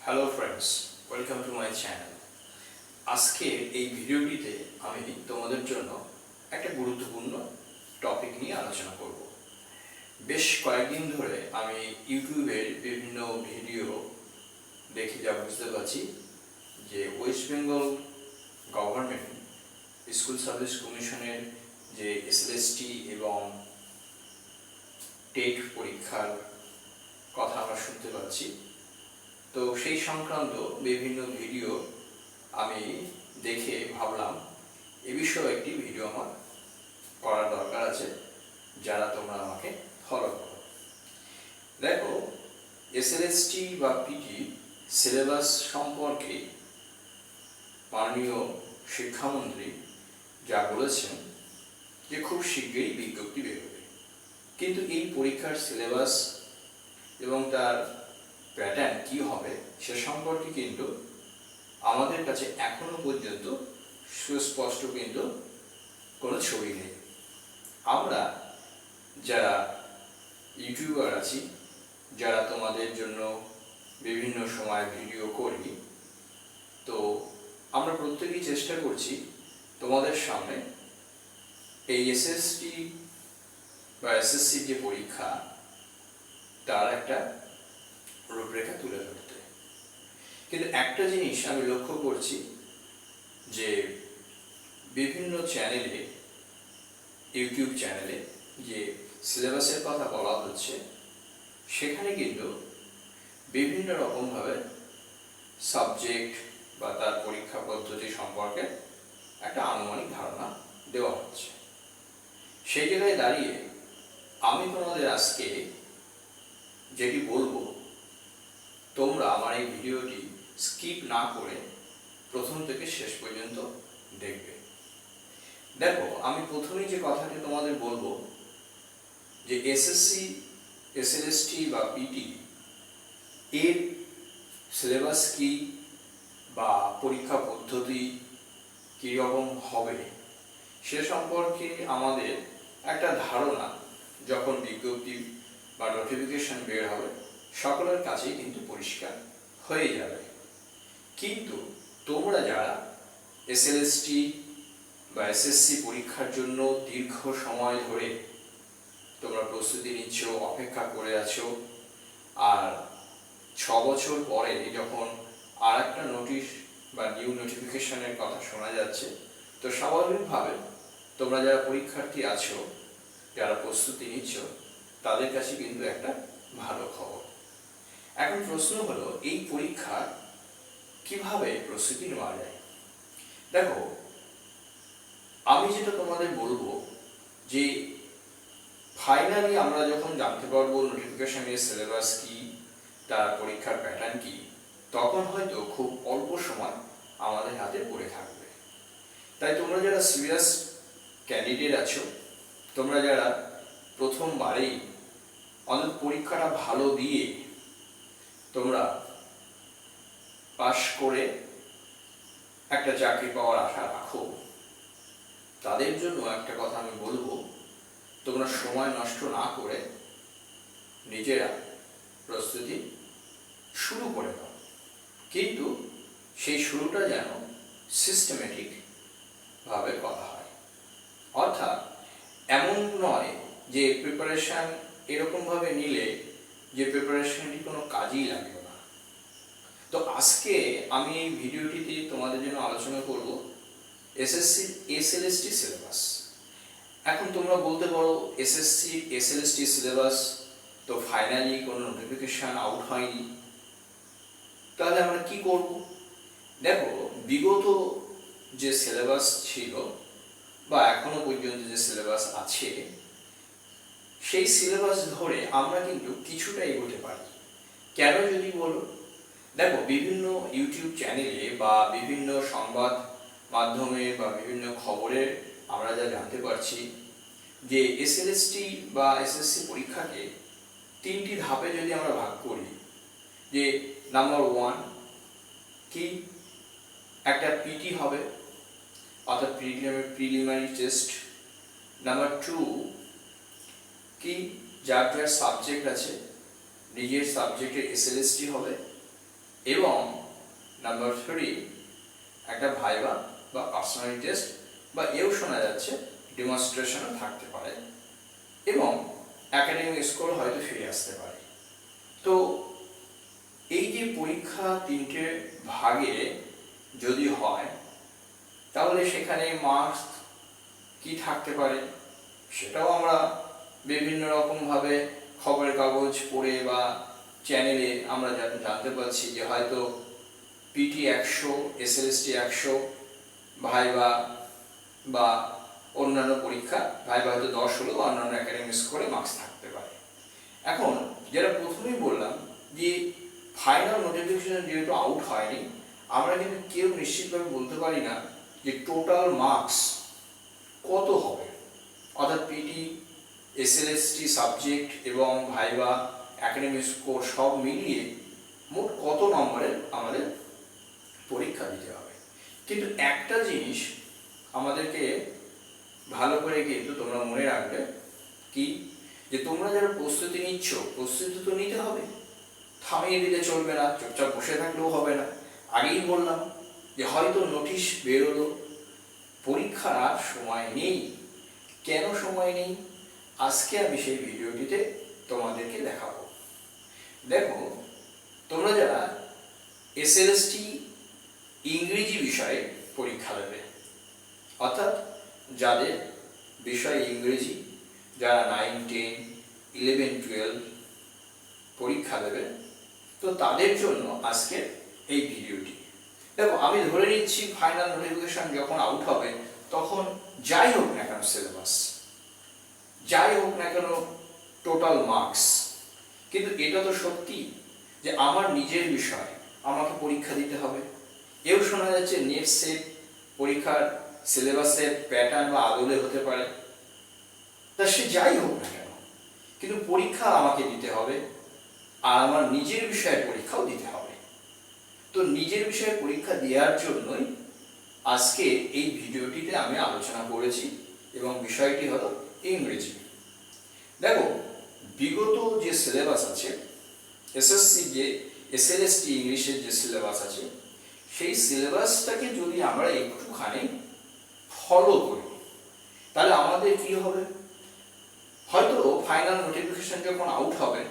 Hello friends, welcome to my channel. আজকের এই ভিডিওটিতে আমি তোমাদের জন্য একটা গুরুত্বপূর্ণ টপিক নিয়ে আলোচনা করব। বেশ কয়েকদিন ধরে আমি ইউটিউবের বিভিন্ন ভিডিও দেখে যা বুঝতে পারছি যে West Bengal government school service কমিশনের যে এসএলএসটি এবং টেট পরীক্ষার কথা আমরা শুনতে পাচ্ছি, তো সেই সংক্রান্ত বিভিন্ন ভিডিও আমি দেখে ভাবলাম এ বিষয়ে একটি ভিডিও আমার করার দরকার আছে, যারা তোমরা আমাকে ফলো করো। দেখো, এসএলএসটি বা পিটি সিলেবাস সম্পর্কে মাননীয় শিক্ষামন্ত্রী যা বলেছেন যে খুব শীঘ্রই বিজ্ঞপ্তি বেরোবে, কিন্তু এই পরীক্ষার সিলেবাস এবং তার প্যাটার্ন কি হবে সে সম্পর্কে কিন্তু আমাদের কাছে এখনো পর্যন্ত সুস্পষ্ট কিন্তু কোনো ছবি নেই। আমরা যারা ইউটিউবার আছি, যারা তোমাদের জন্য বিভিন্ন সময় ভিডিও করি, তো আমরা প্রত্যেকেই চেষ্টা করছি তোমাদের সামনে এই এসএসটি বা এসএসসি যে পরীক্ষা তার একটা রূপরেখা তুলে ধরতে। কিন্তু একটা জিনিস আমি লক্ষ্য করছি যে বিভিন্ন চ্যানেলে, ইউটিউব চ্যানেলে যে সিলেবাসের কথা বলা হচ্ছে, সেখানে কিন্তু বিভিন্ন রকমভাবে সাবজেক্ট বা তার পরীক্ষা পদ্ধতি সম্পর্কে একটা আনুমানিক ধারণা দেওয়া হচ্ছে। সেই জায়গায় দাঁড়িয়ে আমি তোমাদের আজকে যেটি বলবো, তোমরা আমার এই ভিডিওটি স্কিপ না করে প্রথম থেকে শেষ পর্যন্ত দেখবে। দেখো, আমি প্রথমেই যে কথাটি তোমাদের বলবো যে এসএসসি, এসএলএসটি বা পিটি এর সিলেবাস কি বা পরীক্ষা পদ্ধতি কীরকম হবে সে সম্পর্কে আমাদের একটা ধারণা যখন বিজ্ঞপ্তি বা নোটিফিকেশন বের হবে সকলের কাছেই কিন্তু পরিষ্কার হয়ে যাবে। কিন্তু তোমরা যারা এসএলএসটি বা এসএসসি পরীক্ষার জন্য দীর্ঘ সময় ধরে তোমরা প্রস্তুতি নিচ্ছ, অপেক্ষা করে আছো, আর 6 বছর পরে যখন আর একটা নোটিশ বা নিউ নোটিফিকেশনের কথা শোনা যাচ্ছে, তো স্বাভাবিকভাবে তোমরা যারা পরীক্ষার্থী আছো, যারা প্রস্তুতি নিচ্ছ, তাদের কাছে কিন্তু একটা ভালো খবর। এখন প্রশ্ন হলো, এই পরীক্ষা কিভাবে প্রস্তুতি নেওয়া যায়? দেখো, আমি যেটা তোমাদের বলবো যে ফাইনালি আমরা যখন জানতে পারবো নোটিফিকেশনের সিলেবাস কি, তার পরীক্ষার প্যাটার্ন কি, তখন হয়তো খুব অল্প সময় আমাদের হাতে পড়ে থাকবে। তাই তোমরা যারা সিরিয়াস ক্যান্ডিডেট আছো, তোমরা যারা প্রথমবারেই অন্তত পরীক্ষাটা ভালো দিয়ে তোমরা পাশ করে একটা চাকরি পাওয়ার আশা রাখো, তাদের জন্য একটা কথা আমি বলবো, তোমরা সময় নষ্ট না করে নিজেরা প্রস্তুতি শুরু করে দাও। কিন্তু সেই শুরুটা যেন সিস্টেমেটিক ভাবে করা হয়। অর্থাৎ এমন নয় যে প্রিপারেশন এরকমভাবে নিলে যে প্রিপারেশনটি কোনো কাজেই লাগবে না। তো আজকে আমি এই ভিডিওটিতে তোমাদের জন্য আলোচনা করব এসএসসি এসএলএসটি সিলেবাস। এখন তোমরা বলতে পারো এসএসসি এসএলএসটি সিলেবাস তো ফাইনালি কোনো নোটিফিকেশন আউট হয়নি, তাহলে আমরা কি করব? দেখো, বিগত যে সিলেবাস ছিল বা এখনো পর্যন্ত যে সিলেবাস আছে, সেই সিলেবাস ধরে আমরা কিন্তু কিছুটা এগোতে পারি। কেন যদি বলো, দেখো, বিভিন্ন ইউটিউব চ্যানেলে বা বিভিন্ন সংবাদ মাধ্যমে বা বিভিন্ন খবরে আমরা যা জানতে পারছি যে এসএলএসটি বা এসএসসি পরীক্ষাকে 3টি ধাপে যদি আমরা ভাগ করি, যে নাম্বার 1 কি, একটা পিটি হবে অর্থাৎ প্রিলিমিনারি টেস্ট। নাম্বার 2 কি, যার যার সাবজেক্ট আছে নিজের সাবজেক্টের এসএলএসটি হবে। এবং নাম্বার 3 একটা ভাইবা বা পার্সোনালিটি টেস্ট বা এও শোনা যাচ্ছে ডেমনস্ট্রেশনও থাকতে পারে এবং একাডেমিক স্কোর হয়তো ফিরে আসতে পারে। তো এই যে পরীক্ষা 3টে ভাগে যদি হয় তাহলে সেখানে মার্কস কি থাকতে পারে সেটাও আমরা বিভিন্ন রকমভাবে খবরের কাগজ পড়ে বা চ্যানেলে আমরা জানতে পারছি যে হয়তো পিটি 100, SLST 100, ভাইবা বা অন্যান্য পরীক্ষা ভাইবা হয়তো 10 হলো বা অন্যান্য একাডেমিক স্কোরে মার্কস থাকতে পারে। এখন যেটা প্রথমেই বললাম যে ফাইনাল নোটিফিকেশন যেহেতু আউট হয়নি, আমরা কিন্তু কেউ নিশ্চিতভাবে বলতে পারি না যে টোটাল মার্কস কত হবে, অর্থাৎ পিটি, SLST সাবজেক্ট এবং ভাইবা একাডেমিক স্কোর সব মিলিয়ে মোট কত নম্বরের আমাদের পরীক্ষা দিতে হবে। কিন্তু একটা জিনিস আমাদেরকে ভালো করে কিন্তু তোমরা মনে রাখবে কি, যে তোমরা যারা প্রস্তুতি নিচ্ছ প্রস্তুতি তো নিতে হবে, থামিয়ে দিলে চলবে না, চুপচাপ বসে থাকলেও হবে না। আগেই বললাম যে হয়তো নোটিশ বেরোলো, পরীক্ষার আর সময় নেই। কেন সময় নেই আজকে আমি সেই ভিডিওটিতে তোমাদেরকে দেখাবো। দেখো, তোমরা যারা SLST ইংরেজি বিষয়ে পরীক্ষা দেবে, অর্থাৎ যাদের বিষয় ইংরেজি, যারা 9, 10, 11, 12 পরীক্ষা দেবে, তো তাদের জন্য আজকে এই ভিডিওটি। দেখো, আমি ধরে নিচ্ছি ফাইনাল নোটিফিকেশন যখন আউট হবে তখন যাই হোক না কেন সিলেবাস, যাই হোক না কেন টোটাল মার্কস, কিন্তু এটা তো সত্যি যে আমার নিজের বিষয় আমাকে পরীক্ষা দিতে হবে। এও শোনা যাচ্ছে নেট সেট পরীক্ষার সিলেবাসের প্যাটার্ন বা আদলে হতে পারে, তা সে যাই হোক না কেন কিন্তু পরীক্ষা আমাকে দিতে হবে আর আমার নিজের বিষয়ের পরীক্ষাও দিতে হবে। তো নিজের বিষয়ে পরীক্ষা দেওয়ার জন্যই আজকে এই ভিডিওটিতে আমি আলোচনা করেছি এবং বিষয়টি হলো ইংরেজি। দেখো, বিগত যে সিলেবাস আছে SLST ইংলিশের যে সিলেবাস আছে সেই সিলেবাসটাকে যদি আমরা একটুখানি ফলো করি তাহলে আমাদের কি হবে, হয়তো ফাইনাল নোটিফিকেশন যখন আউট হবে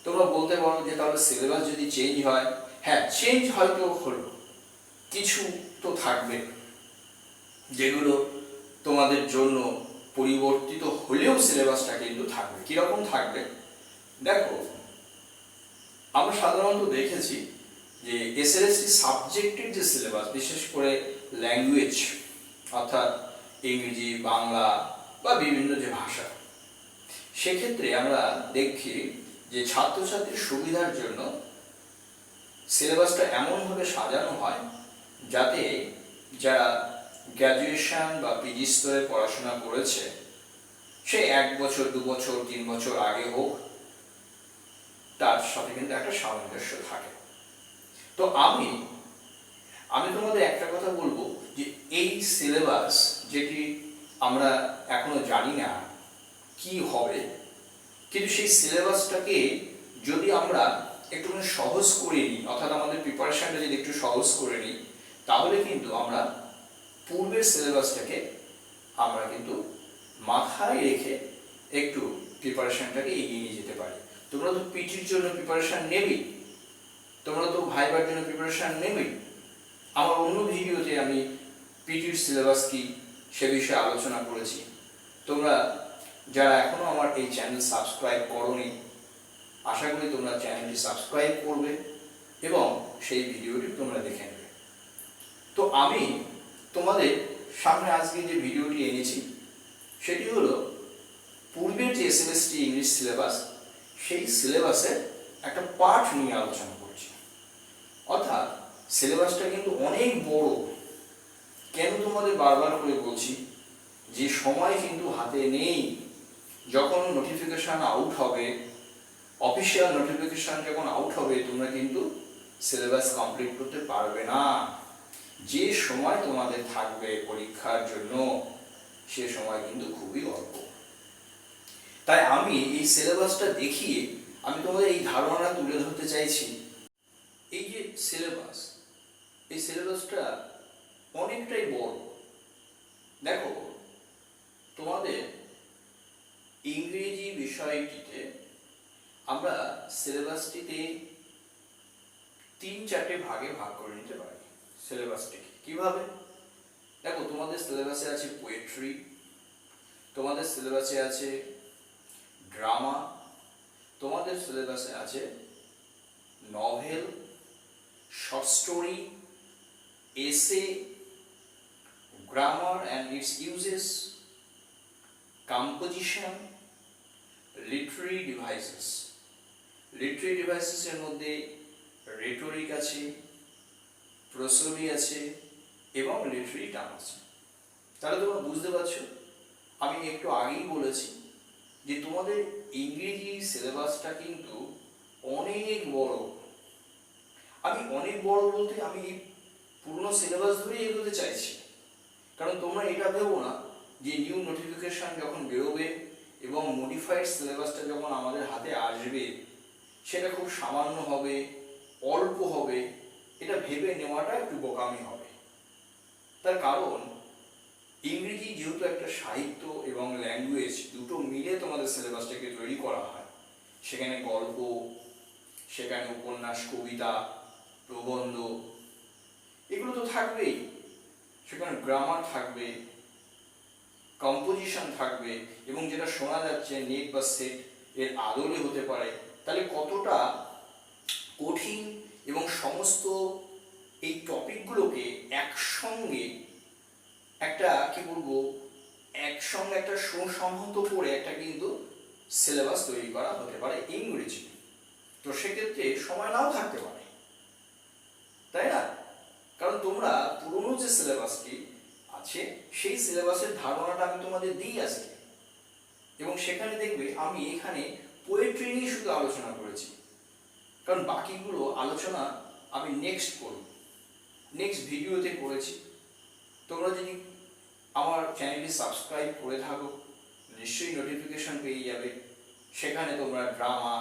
তোমরা বলতে পারো যে তাহলে সিলেবাস যদি চেঞ্জ হয়, হ্যাঁ চেঞ্জ হয়তো হলো, কিছু তো থাকবে যেগুলো তোমাদের জন্য পরিবর্তিত হলেও সিলেবাসটা কিন্তু থাকবে। কিরকম থাকবে দেখো, আমরা সাধারণত দেখেছি যে SLST সাবজেক্টের যে সিলেবাস, বিশেষ করে ল্যাঙ্গুয়েজ অর্থাৎ ইংরেজি, বাংলা বা বিভিন্ন যে ভাষা, সেক্ষেত্রে আমরা দেখি যে ছাত্রছাত্রীর সুবিধার জন্য সিলেবাসটা এমনভাবে সাজানো হয় যাতে যারা গ্র্যাজুয়েশন বা পিজি স্তরে পড়াশোনা করেছে সে 1 বছর 2 বছর 3 বছর আগে হোক, তার সাথে কিন্তু একটা সামঞ্জস্য থাকে। তো আমি তোমাদের একটা কথা বলবো যে এই সিলেবাস যেটি আমরা এখনো জানি না কি হবে, কিন্তু সেই সিলেবাসটাকে যদি আমরা একটুখানি সহজ করে নিই, অর্থাৎ আমাদের প্রিপারেশনটা যদি একটু সহজ করে নিই, তাহলে কিন্তু আমরা পূর্বের সিলেবাসটাকে আমরা কিন্তু মাথায় রেখে একটু প্রিপারেশনটাকে এগিয়ে নিয়ে যেতে পারি। তোমরা তো পিটির জন্য প্রিপারেশন নেবেই, তোমরা তো ভাইবার জন্য প্রিপারেশন নেবেই। আমার অন্য ভিডিওতে আমি পিটির সিলেবাস কি সে বিষয়ে আলোচনা করেছি। তোমরা যারা এখনো আমার এই চ্যানেল সাবস্ক্রাইব করোনি, আশা করি তোমরা চ্যানেলটি সাবস্ক্রাইব করবে এবং সেই ভিডিওটি তোমরা দেখে নেবে। তো আমি তোমাদের সামনে আজকে যে ভিডিওটি এনেছি সেটি হলো পূর্বের যে SLST ইংলিশ সিলেবাস, সেই সিলেবাসের একটা পার্ট নিয়ে আলোচনা করছি। অর্থাৎ সিলেবাসটা কিন্তু অনেক বড়। কেন তোমাদের বারবার করে বলছি যে সময় কিন্তু হাতে নেই। যখন নোটিফিকেশন আউট হবে, অফিসিয়াল নোটিফিকেশন যখন আউট হবে, তোমরা কিন্তু সিলেবাস কমপ্লিট করতে পারবে না। যে সময় তোমাদের থাকবে পরীক্ষার জন্য সে সময় কিন্তু খুবই অল্প। তাই আমি এই সিলেবাসটা দেখিয়ে আমি তোমাদের এই ধারণা তুলে ধরতে চাইছি, এই যে সিলেবাস, এই সিলেবাসটা অনেকটাই বড়। দেখো, তোমাদের ইংরেজি বিষয়টিতে আমরা সিলেবাসটিতে 3-4টে ভাগে ভাগ করে নিতে পারি। সিলেবাসটিকে কিভাবে? দেখো, তোমাদের সিলেবাসে আছে পোয়েট্রি, তোমাদের সিলেবাসে আছে ড্রামা, তোমাদের সিলেবাসে আছে novel, short story, essay, grammar and its uses, composition, literary devices. Literary ডিভাইসেসের মধ্যে রেটরিক আছে, প্রসোডি আছে এবং লিটারি টার্ম আছে। তাহলে তোমরা বুঝতে পারছো, আমি একটু আগেই বলেছি যে তোমাদের ইংরেজি সিলেবাসটা কিন্তু অনেক বড়। আমি অনেক বড় বলতে আমি পুরনো সিলেবাস ধরেই এগোতে চাইছি, কারণ তোমরা এটা ভেবো না যে নিউ নোটিফিকেশন যখন বেরোবে এবং মডিফাইড সিলেবাসটা যখন আমাদের হাতে আসবে সেটা খুব সামান্য হবে, অল্প হবে, এটা ভেবে নেওয়াটা একটু বোকামি হবে। তার কারণ ইংরেজি যেহেতু একটা সাহিত্য এবং ল্যাঙ্গুয়েজ দুটো মিলে তোমাদের সিলেবাসটাকে তৈরি করা হয়, সেখানে গল্প, সেখানে উপন্যাস, কবিতা, প্রবন্ধ এগুলো তো থাকবেই, সেখানে গ্রামার থাকবে, কম্পোজিশন থাকবে, এবং যেটা শোনা যাচ্ছে নেট বা সেট এর আদলে হতে পারে। তাহলে কতটা কঠিন এবং সমস্ত এই টপিকগুলোকে একসঙ্গে একটা কি বলবো একসঙ্গে একটা সুসংহত করে একটা কিন্তু সিলেবাস তৈরি করা হতে পারে ইংরেজি। তো সেক্ষেত্রে সময় নাও থাকতে পারে, তাই না? কারণ তোমরা পুরনো যে সিলেবাসটি আছে সেই সিলেবাসের ধারণাটা আমি তোমাদের দিই আজকে, এবং সেখানে দেখবে আমি এখানে পোয়েট্রি নিয়ে শুধু আলোচনা করেছি, কারণ বাকিগুলো আলোচনা আমি নেক্সট করব, নেক্সট ভিডিওতে করেছি। তোমরা যদি আমার চ্যানেলটি সাবস্ক্রাইব করে থাকো নিশ্চয়ই নোটিফিকেশন পেয়ে যাবে। সেখানে তোমরা drama,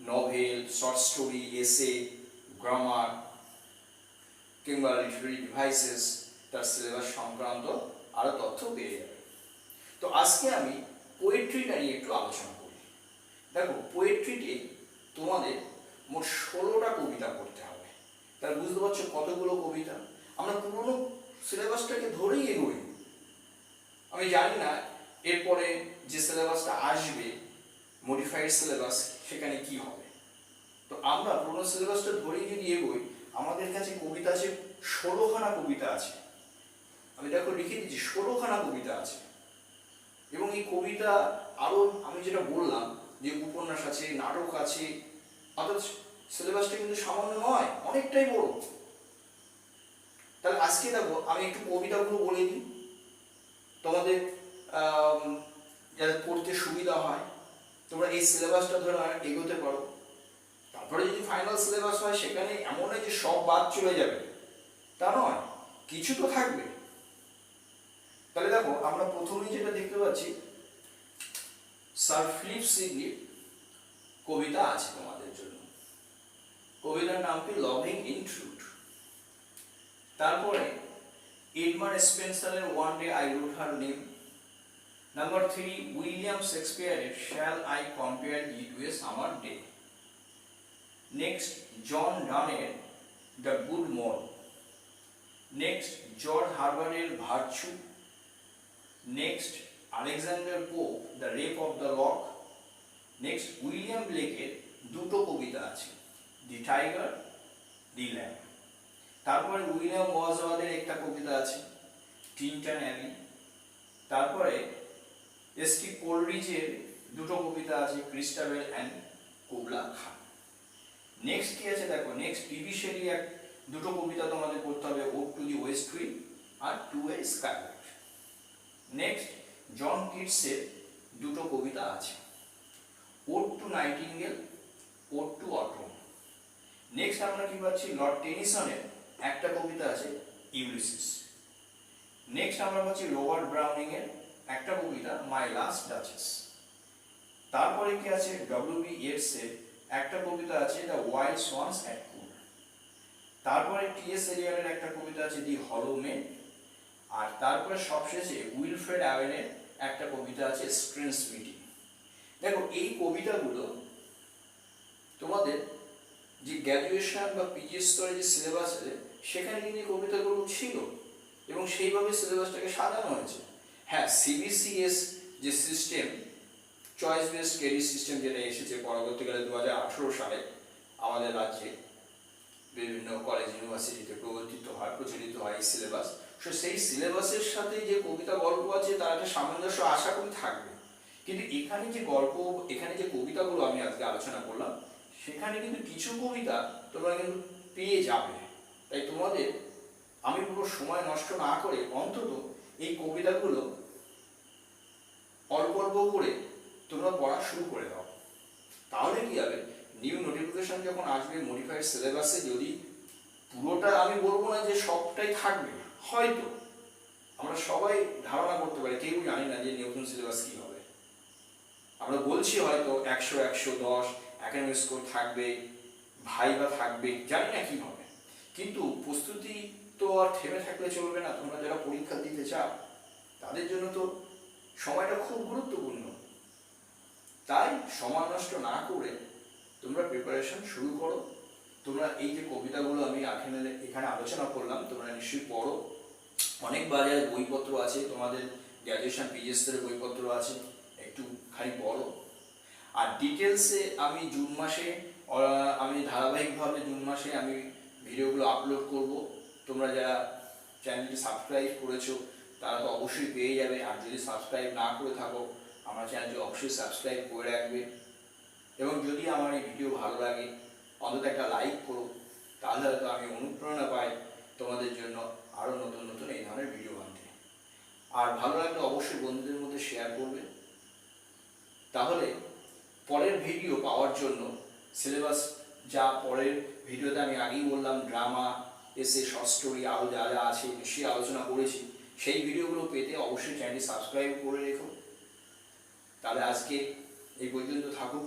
novel, short story, essay, grammar কিংবা লিটারি ডিভাইসেস তার সিলেবাস সংক্রান্ত আরও তথ্য পেয়ে যাবে। তো আজকে আমি পোয়েট্রিটা নিয়ে একটু আলোচনা করি। দেখো, পোয়েট্রিতে তোমাদের মোট 16টা কবিতা পড়তে হবে। তাহলে বুঝতে পারছো কতগুলো কবিতা। আমরা পুরনো সিলেবাসটাকে ধরেই এগোই। আমি জানি না এরপরে যে সিলেবাসটা আসবে মডিফাইড সিলেবাস সেখানে কি হবে। তো আমরা পুরনো সিলেবাসটা ধরেই যদি এগোই, আমাদের কাছে কবিতা আছে 16খানা কবিতা আছে। আমি দেখো লিখে দিচ্ছি 16খানা কবিতা আছে, এবং এই কবিতা আরো আমি যেটা বললাম যে উপন্যাস আছে, নাটক আছে, অর্থাৎ সিলেবাসটা কিন্তু সামান্য নয়, অনেকটাই বড়। তাহলে আজকে দেখো আমি একটু কবিতাগুলো বলে দিই, তোমাদের যাতে পড়তে সুবিধা হয়, তোমরা এই সিলেবাসটা ধরে এগোতে পারো। তারপরে যদি ফাইনাল সিলেবাস হয় সেখানে এমন নয় যে সব বাদ চলে যাবে, তা নয়, কিছু তো থাকবে। তাহলে দেখো আমরা প্রথমেই যেটা দেখতে পাচ্ছি, স্যার ফিলিপ সিডনির কবিতা আছে তোমাদের জন্য। কবিতার নাম কি? Loving in truth. তারপরে এডমার স্পেন্সারের one day I wrote her name. Number 3 William শেক্সপিয়ারের shall I compare it with summer day. Next John ডানের the good morrow. Next George হার্বার্টের virtue. Next Alexander Pope the rape of the lock. Next William ব্লেকের দুটো কবিতা আছে, the tiger, the lamb. তারপরে William ওয়াজওয়ার্থের একটা কবিতা আছে, টিনটন অ্যালি। তারপরে এসটি কোলরিজের দুটো কবিতা আছে, Christabel and Kubla Khan. Next কি আছে দেখো, নেক্সট পিবি শেলি দুটো কবিতা তোমাদের পড়তে হবে, ode to the west wind আর to a skylight. Next John কিটসের দুটো কবিতা আছে, ode to nightingale, ode to autumn. Next আমরা কি পাচ্ছি, লর্ড টেনিসনের একটা কবিতা আছে, ইউলিসিস। নেক্সট আমরা পাচ্ছি রবার্ট ব্রাউনিং এর একটা কবিতা, মাই লাস্ট ডাচেস। তারপরে কি আছে, ডব্লিউ বি ইয়েটস এর একটা কবিতা আছে, দ্য ওয়াইল্ড সোয়ানস অ্যাট কুল। তারপরে টিএস এলিয়টের একটা কবিতা আছে দি হলো মেন, আর তারপরে সবশেষে উইলফ্রেড অ্যাওয়েনের একটা কবিতা আছে স্ট্রেন্স মিটিং। দেখো এই কবিতাগুলো তোমাদের যে গ্র্যাজুয়েশন বা পিজি স্তরে যে সিলেবাস আছে সেখানে কিন্তু এই কবিতাগুলো ছিল এবং সেইভাবে সিলেবাসটাকে সাজানো হয়েছে। হ্যাঁ, সিবিসিএস যে system, choice based credit system যেটা এসেছে পরবর্তীকালে 2018 সালে আমাদের রাজ্যে বিভিন্ন কলেজ ইউনিভার্সিটিতে প্রচলিত হয় এই সিলেবাস। সো সেই সিলেবাসের সাথে যে কবিতা গল্প আছে তার একটা সামঞ্জস্য আশা করি থাকবে, কিন্তু এখানে যে গল্প, এখানে যে কবিতাগুলো আমি আজকে আলোচনা করলাম সেখানে কিন্তু কিছু কবিতা তোমরা কিন্তু পেয়ে যাবে। তাই তোমাদের আমি পুরো সময় নষ্ট না করে অন্তত এই কবিতাগুলো অল্প অল্প করে তোমরা পড়া শুরু করে দাও। তাহলে কি হবে, নিউ নোটিফিকেশন যখন আসবে মডিফাইড সিলেবাসে, যদি পুরোটা আমি বলবো না যে সবটাই থাকবে, হয়তো আমরা সবাই ধারণা করতে পারি, কেউ জানি না যে নতুন সিলেবাস কি হবে। আমরা বলছি হয়তো 100-110 একাডেমিক স্কোর থাকবে, ভাইবা থাকবে, জানি না কি হবে, কিন্তু প্রস্তুতি তো আর থেমে থাকলে চলবে না। তোমরা যারা পরীক্ষা দিতে চাও তাদের জন্য তো সময়টা খুব গুরুত্বপূর্ণ। তাই সময় নষ্ট না করে তোমরা প্রিপারেশন শুরু করো। তোমরা এই যে কবিতাগুলো আমি এখানে আলোচনা করলাম তোমরা নিশ্চয়ই পড়ো। অনেক বাজারে বইপত্র আছে, তোমাদের গ্র্যাজুয়েশন পিজি স্তরের বইপত্র আছে, একটু খালি পড়ো। আর ডিটেলসে আমি জুন মাসে আমি ধারাবাহিকভাবে জুন মাসে আমি ভিডিওগুলো আপলোড করব। তোমরা যারা চ্যানেলটি সাবস্ক্রাইব করেছো তারা তো অবশ্যই পেয়ে যাবে, আর যদি সাবস্ক্রাইব না করে থাকো আমার চ্যানেলটি অবশ্যই সাবস্ক্রাইব করে রাখবে। এবং যদি আমার এই ভিডিও ভালো লাগে অন্তত একটা লাইক করো, তাহলে হয়তো আমি অনুপ্রেরণা পাই তোমাদের জন্য আরও নতুন নতুন এই ধরনের ভিডিও বানাতে। আর ভালো লাগলে অবশ্যই বন্ধুদের মধ্যে শেয়ার করবে। তাহলে পরের ভিডিও পাওয়ার জন্য সিলেবাস যা পরের ভিডিওতে আমি আগেই বললাম, ড্রামা, এসে, শর্ট স্টোরি, আরও যা যা আছে নিশ্চয়ই আলোচনা করেছি, সেই ভিডিওগুলো পেতে অবশ্যই চ্যানেলটি সাবস্ক্রাইব করে রেখো। তাহলে আজকে এই পর্যন্ত থাকুক,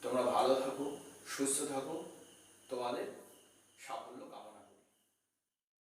তোমরা ভালো থাকো, সুস্থ থাকো, তোমাদের সাফল্য